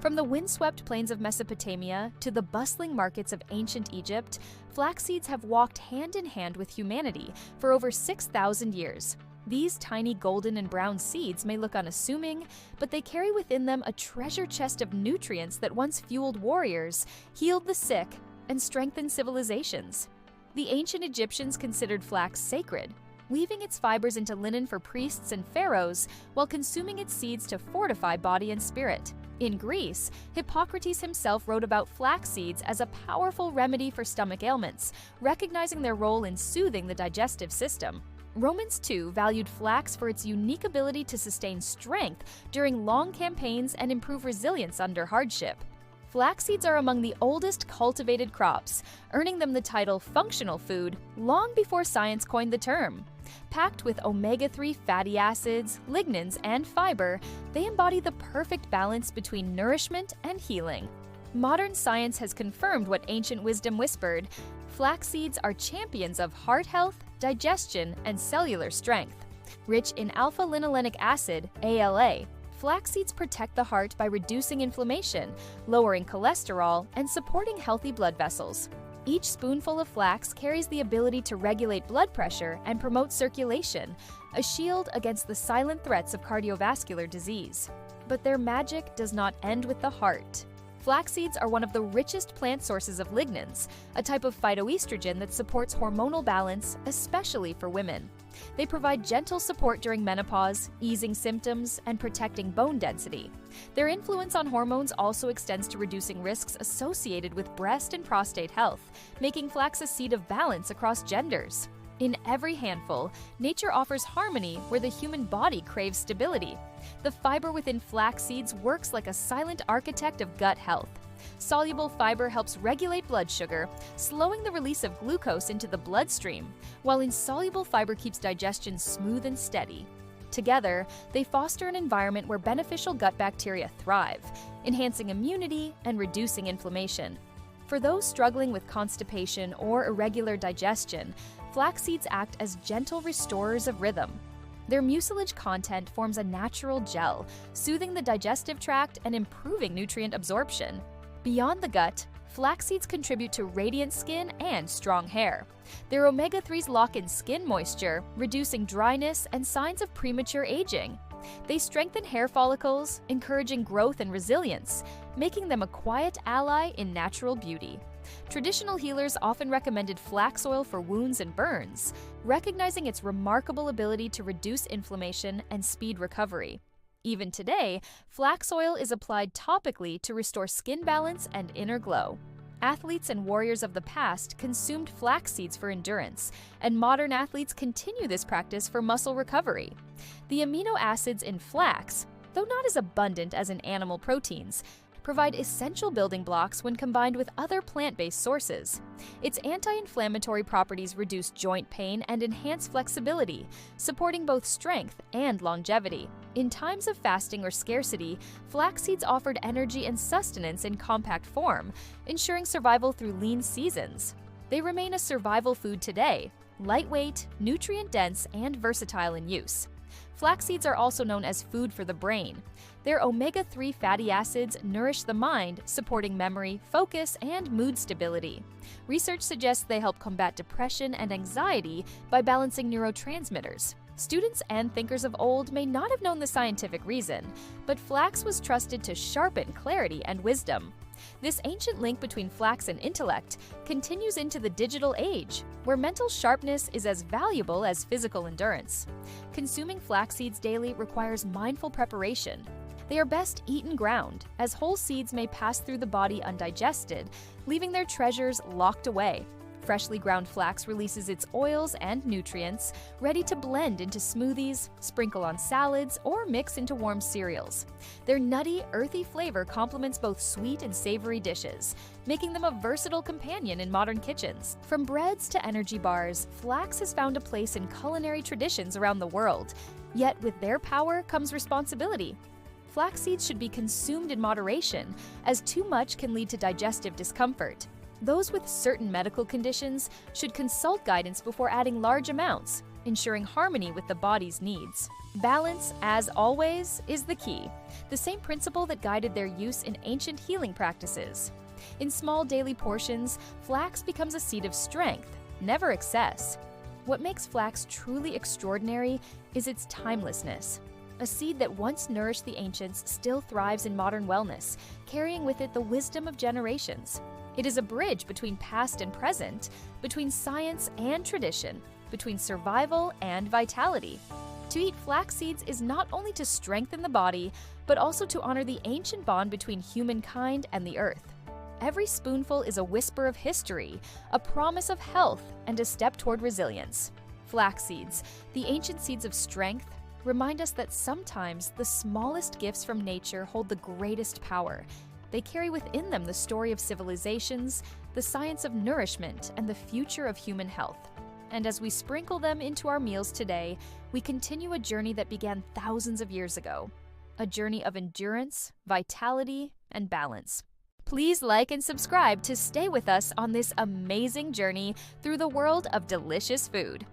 From the windswept plains of Mesopotamia to the bustling markets of ancient Egypt, flax seeds have walked hand in hand with humanity for over 6,000 years. These tiny golden and brown seeds may look unassuming, but they carry within them a treasure chest of nutrients that once fueled warriors, healed the sick, and strengthened civilizations. The ancient Egyptians considered flax sacred, weaving its fibers into linen for priests and pharaohs while consuming its seeds to fortify body and spirit. In Greece, Hippocrates himself wrote about flax seeds as a powerful remedy for stomach ailments, recognizing their role in soothing the digestive system. Romans too valued flax for its unique ability to sustain strength during long campaigns and improve resilience under hardship. Flax seeds are among the oldest cultivated crops, earning them the title functional food long before science coined the term. Packed with omega-3 fatty acids, lignans, and fiber, they embody the perfect balance between nourishment and healing. Modern science has confirmed what ancient wisdom whispered: flax seeds are champions of heart health, digestion, and cellular strength. Rich in alpha-linolenic acid, ALA, flax seeds protect the heart by reducing inflammation, lowering cholesterol, and supporting healthy blood vessels. Each spoonful of flax carries the ability to regulate blood pressure and promote circulation, a shield against the silent threats of cardiovascular disease. But their magic does not end with the heart. Flax seeds are one of the richest plant sources of lignans, a type of phytoestrogen that supports hormonal balance, especially for women. They provide gentle support during menopause, easing symptoms, and protecting bone density. Their influence on hormones also extends to reducing risks associated with breast and prostate health, making flax a seed of balance across genders. In every handful, nature offers harmony where the human body craves stability. The fiber within flax seeds works like a silent architect of gut health. Soluble fiber helps regulate blood sugar, slowing the release of glucose into the bloodstream, while insoluble fiber keeps digestion smooth and steady. Together, they foster an environment where beneficial gut bacteria thrive, enhancing immunity and reducing inflammation. For those struggling with constipation or irregular digestion, flax seeds act as gentle restorers of rhythm. Their mucilage content forms a natural gel, soothing the digestive tract and improving nutrient absorption. Beyond the gut, flax seeds contribute to radiant skin and strong hair. Their omega-3s lock in skin moisture, reducing dryness and signs of premature aging. They strengthen hair follicles, encouraging growth and resilience, making them a quiet ally in natural beauty. Traditional healers often recommended flax oil for wounds and burns, recognizing its remarkable ability to reduce inflammation and speed recovery. Even today, flax oil is applied topically to restore skin balance and inner glow. Athletes and warriors of the past consumed flax seeds for endurance, and modern athletes continue this practice for muscle recovery. The amino acids in flax, though not as abundant as in animal proteins, provide essential building blocks when combined with other plant-based sources. Its anti-inflammatory properties reduce joint pain and enhance flexibility, supporting both strength and longevity. In times of fasting or scarcity, flax seeds offered energy and sustenance in compact form, ensuring survival through lean seasons. They remain a survival food today, lightweight, nutrient-dense, and versatile in use. Flax seeds are also known as food for the brain. Their omega-3 fatty acids nourish the mind, supporting memory, focus, and mood stability. Research suggests they help combat depression and anxiety by balancing neurotransmitters. Students and thinkers of old may not have known the scientific reason, but flax was trusted to sharpen clarity and wisdom. This ancient link between flax and intellect continues into the digital age, where mental sharpness is as valuable as physical endurance. Consuming flax seeds daily requires mindful preparation. They are best eaten ground, as whole seeds may pass through the body undigested, leaving their treasures locked away. Freshly ground flax releases its oils and nutrients, ready to blend into smoothies, sprinkle on salads, or mix into warm cereals. Their nutty, earthy flavor complements both sweet and savory dishes, making them a versatile companion in modern kitchens. From breads to energy bars, flax has found a place in culinary traditions around the world. Yet with their power comes responsibility. Flax seeds should be consumed in moderation, as too much can lead to digestive discomfort. Those with certain medical conditions should consult guidance before adding large amounts. ensuring harmony with the body's needs. Balance, as always, is the key, the same principle that guided their use in ancient healing practices. In small daily portions, flax becomes a seed of strength, never excess. What makes flax truly extraordinary is its timelessness. A seed that once nourished the ancients still thrives in modern wellness, carrying with it the wisdom of generations. It is a bridge between past and present, between science and tradition, between survival and vitality. To eat flax seeds is not only to strengthen the body, but also to honor the ancient bond between humankind and the earth. Every spoonful is a whisper of history, a promise of health, and a step toward resilience. Flax seeds, the ancient seeds of strength, remind us that sometimes the smallest gifts from nature hold the greatest power. They carry within them the story of civilizations, the science of nourishment, and the future of human health. And as we sprinkle them into our meals today, we continue a journey that began thousands of years ago. A journey of endurance, vitality, and balance. Please like and subscribe to stay with us on this amazing journey through the world of delicious food.